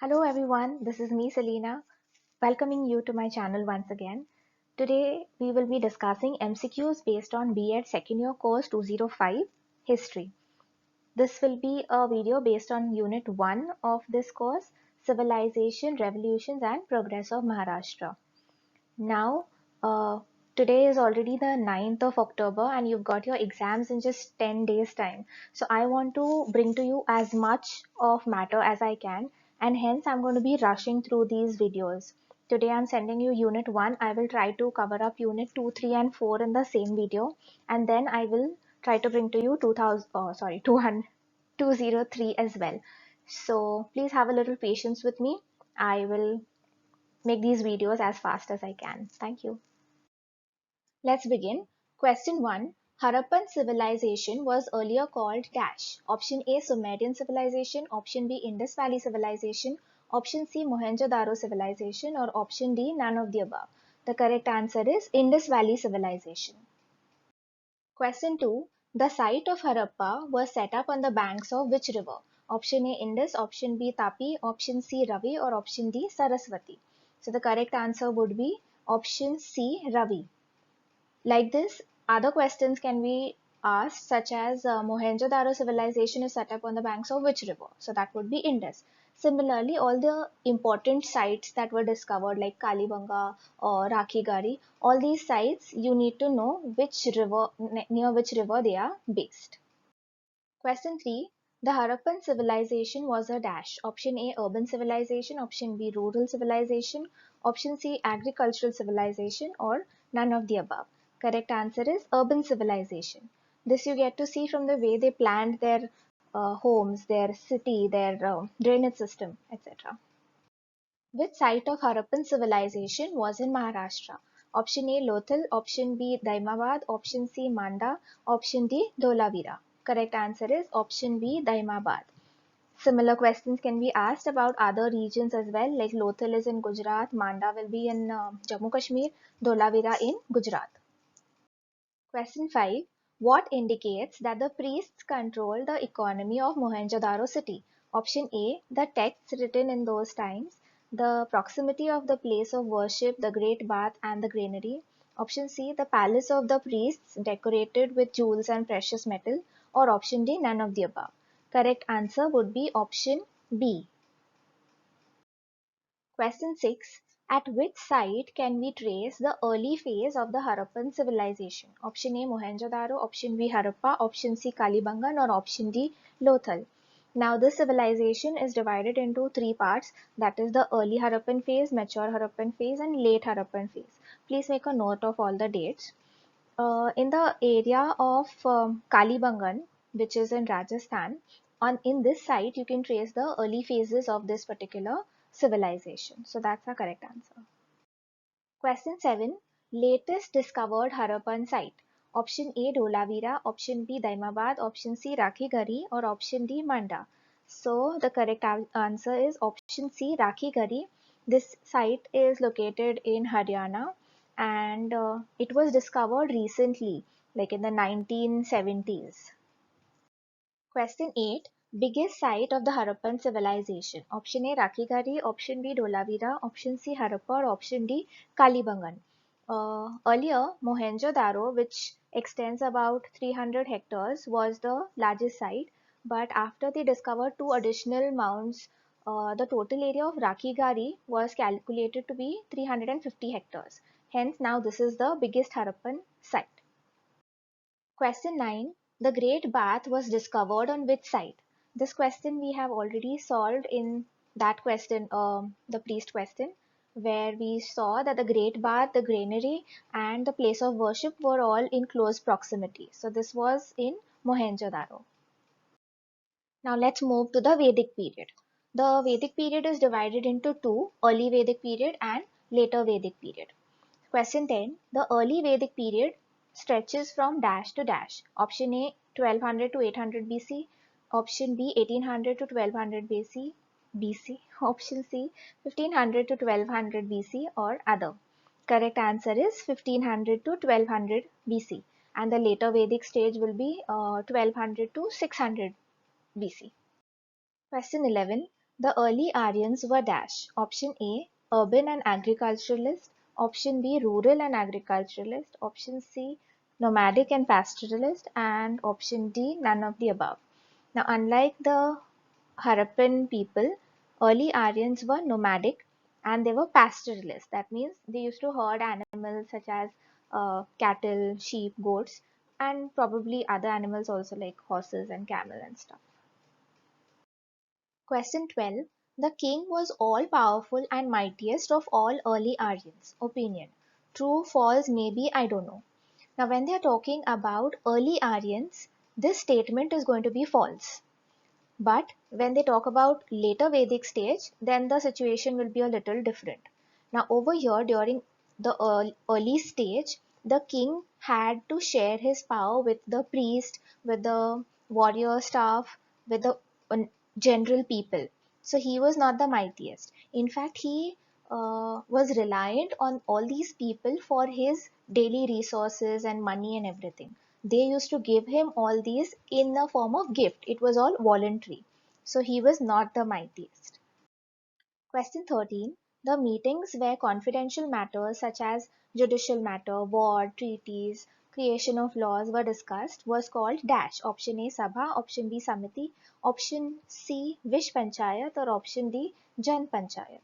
Hello everyone, this is me Selena, welcoming you to my channel once again. Today we will be discussing MCQs based on B.Ed second year course 205 History. This will be a video based on Unit 1 of this course, Civilization, Revolutions and Progress of Maharashtra. Now, uh, today is already the 9th of October and you've got your exams in just 10 days time. So I want to bring to you as much of matter as I can, and hence I'm going to be rushing through these videos. Today I'm sending you Unit 1. I will try to cover up Unit 2, 3 and 4 in the same video, and then I will try to bring to you 203 as well. So please have a little patience with me. I will make these videos as fast as I can. Thank you. Let's begin. Question 1. Harappan civilization was earlier called dash. Option A Sumerian civilization, option B Indus Valley civilization, option C Mohenjo-daro civilization, or option D none of the above. The correct answer is Indus Valley civilization. Question 2. The site of Harappa was set up on the banks of which river? Option A Indus, option B Tapi, option C Ravi, or option D Saraswati. So the correct answer would be option C Ravi. Like this, other questions can be asked, such as Mohenjo-daro civilization is set up on the banks of which river? So that would be Indus. Similarly, all the important sites that were discovered like Kalibanga or Rakhigari, all these sites you need to know which river, near which river they are based. Question 3. The Harappan civilization was a dash. Option A urban civilization, option B rural civilization, option C agricultural civilization, or none of the above. Correct answer is urban civilization. This you get to see from the way they planned their homes, their city, their drainage system, etc. Which site of Harappan civilization was in Maharashtra? Option A Lothal, option B Daimabad, option C Manda, option D Dholavira. Correct answer is option B Daimabad. Similar questions can be asked about other regions as well, like Lothal is in Gujarat, Manda will be in Jammu Kashmir, Dholavira in Gujarat. Question 5. What indicates that the priests controlled the economy of Mohenjo-daro city? Option A. The texts written in those times, the proximity of the place of worship, the great bath and the granary. Option C. The palace of the priests decorated with jewels and precious metal. Or option D. None of the above. Correct answer would be option B. Question 6. At which site can we trace the early phase of the Harappan civilization? Option A Mohenjo-daro, option B Harappa, option C Kalibangan, or option D Lothal. Now this civilization is divided into three parts, that is the early Harappan phase, mature Harappan phase and late Harappan phase. Please make a note of all the dates. In the area of Kalibangan, which is in Rajasthan, in this site you can trace the early phases of this particular civilization. So that's the correct answer. Question 7. Latest discovered Harappan site. Option A Dholavira, option B Daimabad, option C Rakhigari, or option D Manda. So the correct answer is option C Rakhigari. This site is located in Haryana, and it was discovered recently, like in the 1970s. Question 8. Biggest site of the Harappan civilization. Option A Rakhigari, option B Dholavira, option C Harappa, or option D Kalibangan. Earlier, Mohenjo-daro, which extends about 300 hectares, was the largest site, but after they discovered two additional mounds, the total area of Rakhigari was calculated to be 350 hectares. Hence, now this is the biggest Harappan site. Question 9. The Great Bath was discovered on which site? This question we have already solved in that question, the priest question, where we saw that the Great Bath, the granary, and the place of worship were all in close proximity. So this was in Mohenjo-daro. Now let's move to the Vedic period. The Vedic period is divided into two, early Vedic period and later Vedic period. Question 10. The early Vedic period stretches from dash to dash. Option A 1200 to 800 BC. Option B 1800 to 1200 BC. Option C 1500 to 1200 BC, or other. Correct answer is 1500 to 1200 BC, and the later Vedic stage will be 1200 to 600 BC. Question 11. The early Aryans were dash. Option A, urban and agriculturalist. Option B, rural and agriculturalist. Option C, nomadic and pastoralist. And option D, none of the above. Now, unlike the Harappan people, early Aryans were nomadic and they were pastoralists. That means they used to herd animals such as cattle, sheep, goats, and probably other animals also like horses and camel and stuff. Question 12. The king was all powerful and mightiest of all early Aryans. Opinion. True, false, maybe, I don't know. Now, when they are talking about early Aryans, this statement is going to be false. But when they talk about later Vedic stage, then the situation will be a little different. Now, over here, during the early stage, the king had to share his power with the priest, with the warrior staff, with the general people. So he was not the mightiest. In fact, he was reliant on all these people for his daily resources and money and everything. They used to give him all these in the form of gift. It was all voluntary. So he was not the mightiest. Question 13. The meetings where confidential matters such as judicial matter, war, treaties, creation of laws were discussed was called dash. Option A Sabha, option B Samiti, option C Vish Panchayat or option D Jan Panchayat.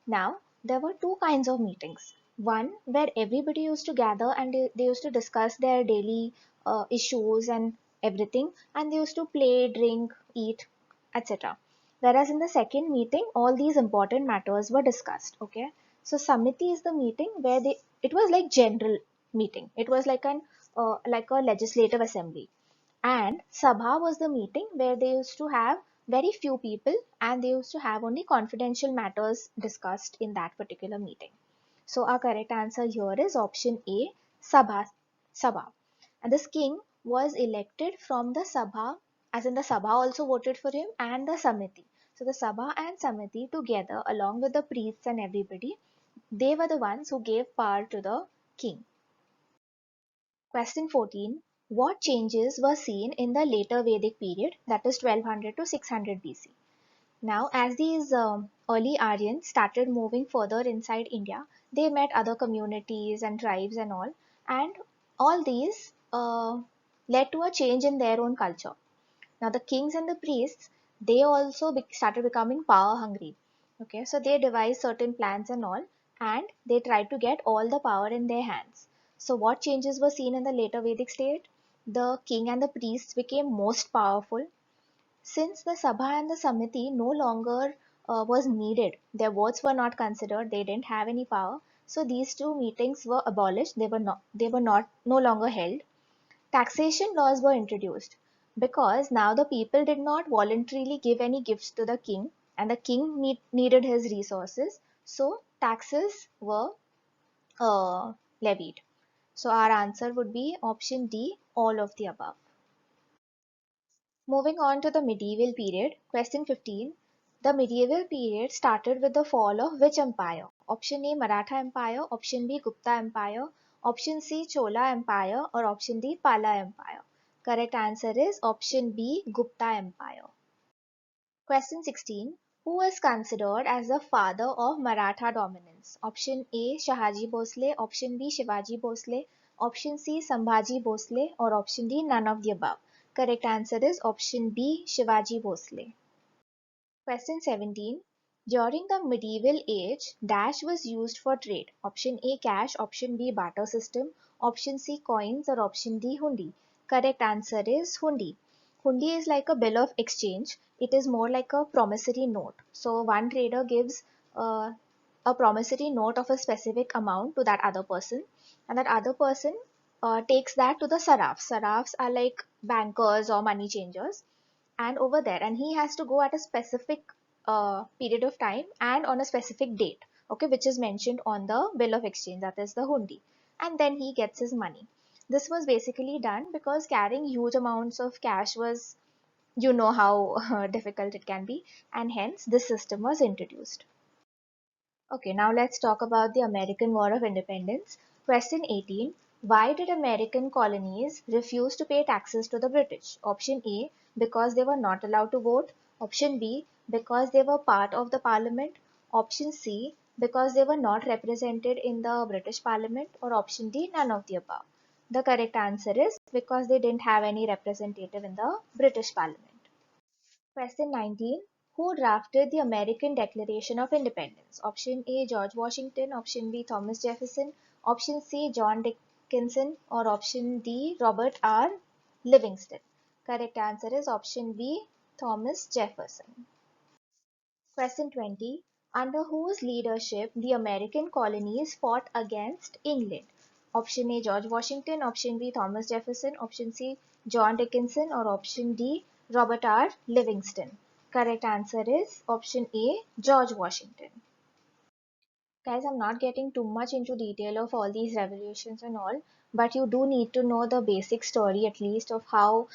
Now, there were two kinds of meetings. One where everybody used to gather and they used to discuss their daily issues and everything, and they used to play, drink, eat, etc. Whereas in the second meeting, all these important matters were discussed. Okay, so Samiti is the meeting where it was like general meeting. It was like a legislative assembly. And Sabha was the meeting where they used to have very few people and they used to have only confidential matters discussed in that particular meeting. So our correct answer here is option A, Sabha. Sabha. And this king was elected from the Sabha, as in the Sabha also voted for him and the Samiti. So the Sabha and Samiti together, along with the priests and everybody, they were the ones who gave power to the king. Question 14. What changes were seen in the later Vedic period, that is 1200 to 600 BC? Now, as these early Aryans started moving further inside India, they met other communities and tribes and all these led to a change in their own culture. Now, the kings and the priests, they also started becoming power hungry. Okay, so they devised certain plans and all, and they tried to get all the power in their hands. So, what changes were seen in the later Vedic state? The king and the priests became most powerful. Since the Sabha and the Samiti no longer was needed, their votes were not considered, they didn't have any power. So these two meetings were abolished, they were not no longer held. Taxation laws were introduced because now the people did not voluntarily give any gifts to the king and the king needed his resources. So taxes were levied. So our answer would be option D, all of the above. Moving on to the medieval period, question 15. The medieval period started with the fall of which empire? Option A Maratha Empire, option B Gupta Empire, option C Chola Empire or option D Pala Empire. Correct answer is option B Gupta Empire. Question 16. Who is considered as the father of Maratha dominance? Option A Shahaji Bhosle, option B Shivaji Bhosle, option C Sambhaji Bhosle or option D none of the above. Correct answer is option B Shivaji Bhosle. Question 17. During the medieval age, dash was used for trade. Option A cash, option B barter system, option C coins or option D hundi. Correct answer is hundi. Hundi is like a bill of exchange. It is more like a promissory note. So one trader gives a promissory note of a specific amount to that other person and that other person takes that to the sarafs. Sarafs are like bankers or money changers and over there and he has to go at a specific period of time and on a specific date, okay, which is mentioned on the bill of exchange, that is the hundi, and then he gets his money. This was basically done because carrying huge amounts of cash was, you know how difficult it can be, and hence this system was introduced. Okay, now let's talk about the American War of Independence. Question 18. Why did American colonies refuse to pay taxes to the British? Option A, because they were not allowed to vote. Option B, because they were part of the parliament, option C, because they were not represented in the British Parliament, or option D, none of the above. The correct answer is because they didn't have any representative in the British Parliament. Question 19. Who drafted the American Declaration of Independence? Option A, George Washington, option B, Thomas Jefferson, option C, John Dickinson, or option D, Robert R. Livingston. Correct answer is option B, Thomas Jefferson. Question 20. Under whose leadership the American colonies fought against England? Option A, George Washington, option B, Thomas Jefferson, option C, John Dickinson, or option D, Robert R. Livingston. Correct answer is option A, George Washington. Guys, I'm not getting too much into detail of all these revolutions and all, but you do need to know the basic story at least of how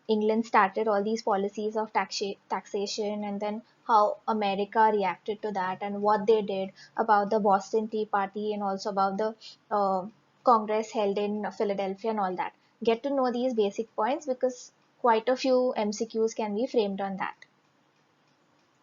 England started all these policies of taxation, and then how America reacted to that and what they did about the Boston Tea Party, and also about the uh, Congress held in Philadelphia and all that. Get to know these basic points because quite a few MCQs can be framed on that.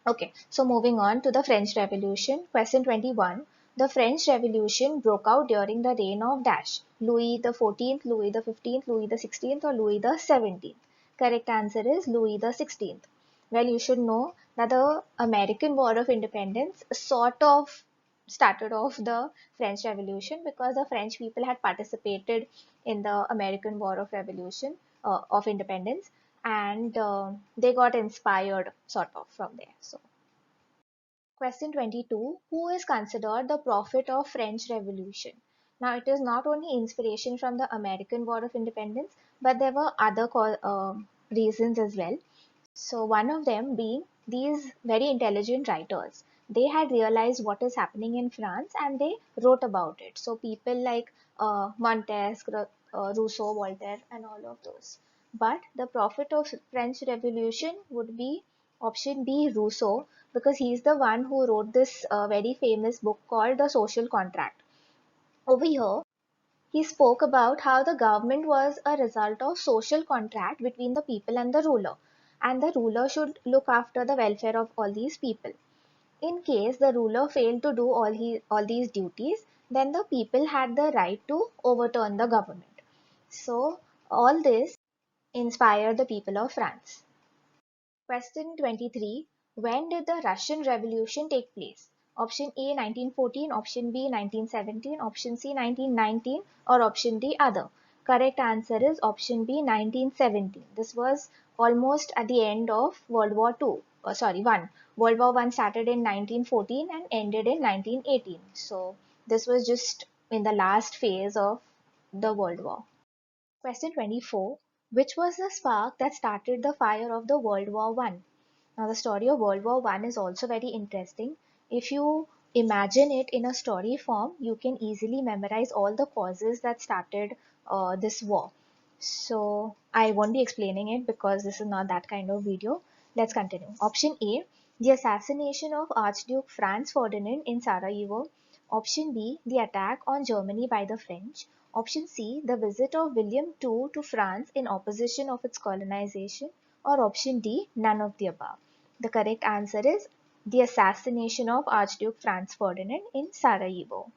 Okay, so moving on to the French Revolution. Question 21. The French Revolution broke out during the reign of Dash. Louis the 14th, Louis the 15th, Louis the 16th, or Louis the 17th. Correct answer is Louis the 16th. Well, you should know that the American War of Independence sort of started off the French Revolution because the French people had participated in the American War of Revolution of Independence, and they got inspired sort of from there. So question 22. Who is considered the prophet of French Revolution? Now it is not only inspiration from the American War of Independence, but there were other reasons as well. So one of them being these very intelligent writers. They had realized what is happening in France and they wrote about it. So people like Montesquieu, Rousseau, Voltaire, and all of those. But the prophet of French Revolution would be option B, Rousseau, because he is the one who wrote this very famous book called The Social Contract. Over here, he spoke about how the government was a result of social contract between the people and the ruler, and the ruler should look after the welfare of all these people. In case the ruler failed to do all these duties, then the people had the right to overturn the government. So all this inspired the people of France. Question 23. When did the Russian Revolution take place? Option A 1914, option B 1917, option C 1919, or option D other. Correct answer is option B 1917. This was almost at the end of World War II. Sorry, 1. World War I started in 1914 and ended in 1918. So this was just in the last phase of the World War. Question 24. Which was the spark that started the fire of the World War One? Now, the story of World War One is also very interesting. If you imagine it in a story form, you can easily memorize all the causes that started this war. So, I won't be explaining it because this is not that kind of video. Let's continue. Option A, the assassination of Archduke Franz Ferdinand in Sarajevo. Option B, the attack on Germany by the French. Option C, the visit of William II to France in opposition of its colonization. Or option D, none of the above. The correct answer is the assassination of Archduke Franz Ferdinand in Sarajevo.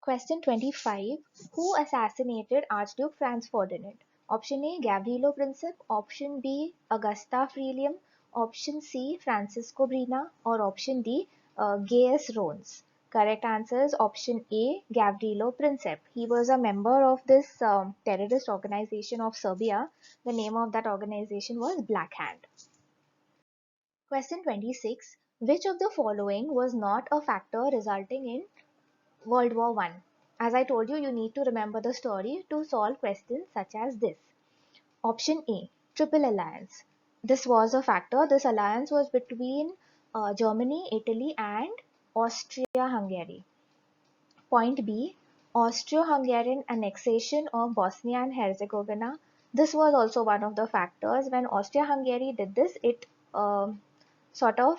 Question 25. Who assassinated Archduke Franz Ferdinand? Option A, Gavrilo Princip. Option B, Augusta Freilium. Option C, Francisco Brina. Or option D, Gaius Rones. Correct answer is option A, Gavrilo Princip. He was a member of this terrorist organization of Serbia. The name of that organization was Black Hand. Question 26. Which of the following was not a factor resulting in World War One? As I told you, you need to remember the story to solve questions such as this. Option A, Triple Alliance. This was a factor. This alliance was between Germany, Italy, and Austria-Hungary. Point B, Austro-Hungarian annexation of Bosnia and Herzegovina. This was also one of the factors. When Austria-Hungary did this, it sort of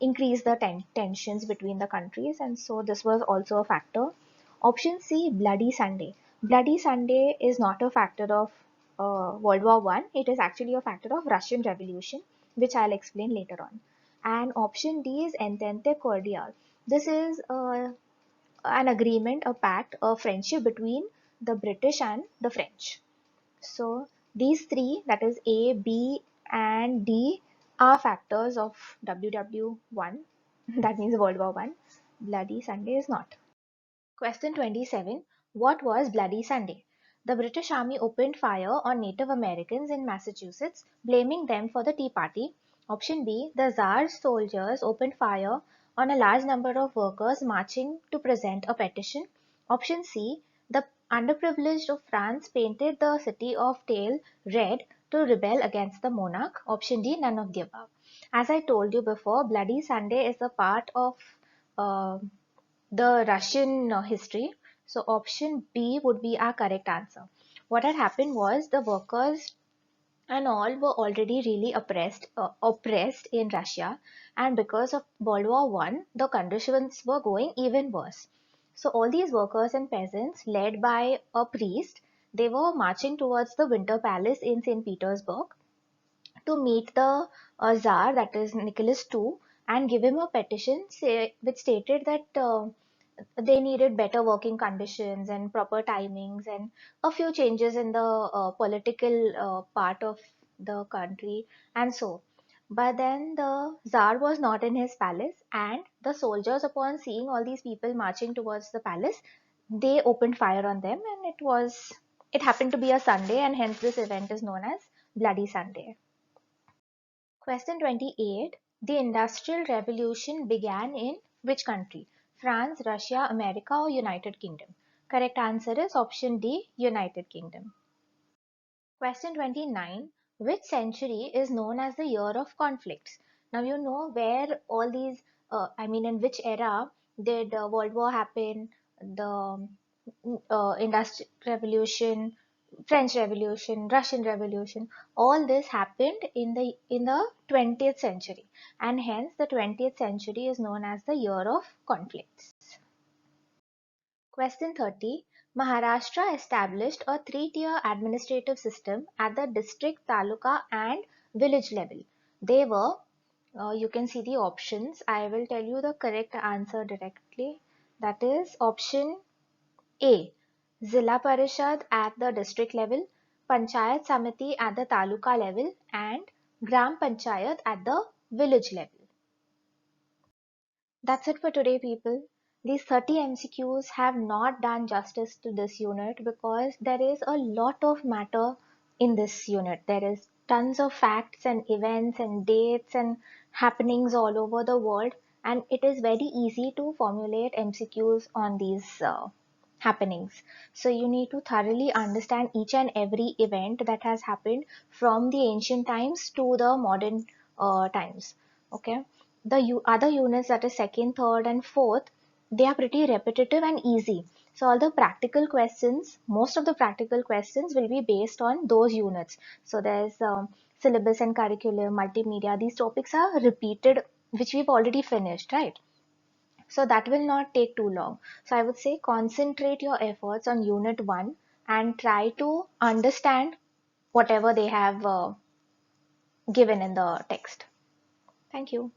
increase the tensions between the countries, and so this was also a factor. Option C, Bloody Sunday. Bloody Sunday is not a factor of World War One. It is actually a factor of Russian Revolution. which I'll explain later on. And option D is Entente Cordial. This is an agreement, a pact, a friendship between the British and the French. So these three, that is A, B, and D, are factors of WW1. That means World War One. Bloody Sunday is not. Question 27. What was Bloody Sunday? The British Army opened fire on Native Americans in Massachusetts, blaming them for the Tea Party. Option B. The Tsar's soldiers opened fire on a large number of workers marching to present a petition. Option C. The underprivileged of France painted the city of Tale red to rebel against the monarch. Option D. None of the above. As I told you before, Bloody Sunday is a part of uh, the Russian history. So option B would be our correct answer. What had happened was the workers and all were already really oppressed in Russia, and because of World War One, the conditions were going even worse. So all these workers and peasants, led by a priest, they were marching towards the Winter Palace in St. Petersburg to meet the Tsar, that is Nicholas II, and give him a petition which stated that they needed better working conditions and proper timings and a few changes in the political part of the country and so. But then the Tsar was not in his palace, and the soldiers, upon seeing all these people marching towards the palace, they opened fire on them, and it happened to be a Sunday, and hence this event is known as Bloody Sunday. Question 28. The Industrial Revolution began in which country? France, Russia, America, or United Kingdom? Correct answer is option D, United Kingdom. Question 29. Which century is known as the year of conflicts? Now you know where all these, in which era did World War happen, the Industrial Revolution, French Revolution, Russian Revolution, all this happened in the 20th century, and hence the 20th century is known as the year of conflicts. Question 30. Maharashtra established a three-tier administrative system at the district, taluka, and village level. They were, you can see the options. I will tell you the correct answer directly. That is option A. Zilla Parishad at the district level, Panchayat Samiti at the taluka level, and Gram Panchayat at the village level. That's it for today, people. These 30 MCQs have not done justice to this unit because there is a lot of matter in this unit. There is tons of facts and events and dates and happenings all over the world, and it is very easy to formulate MCQs on these happenings. So you need to thoroughly understand each and every event that has happened from the ancient times to the modern times. Okay, the other units, that is second, third, and fourth, they are pretty repetitive and easy. So all the practical questions, most of the practical questions will be based on those units. So there's syllabus and curriculum, multimedia. These topics are repeated, which we've already finished, right? So that will not take too long. So I would say concentrate your efforts on unit 1 and try to understand whatever they have given in the text. Thank you.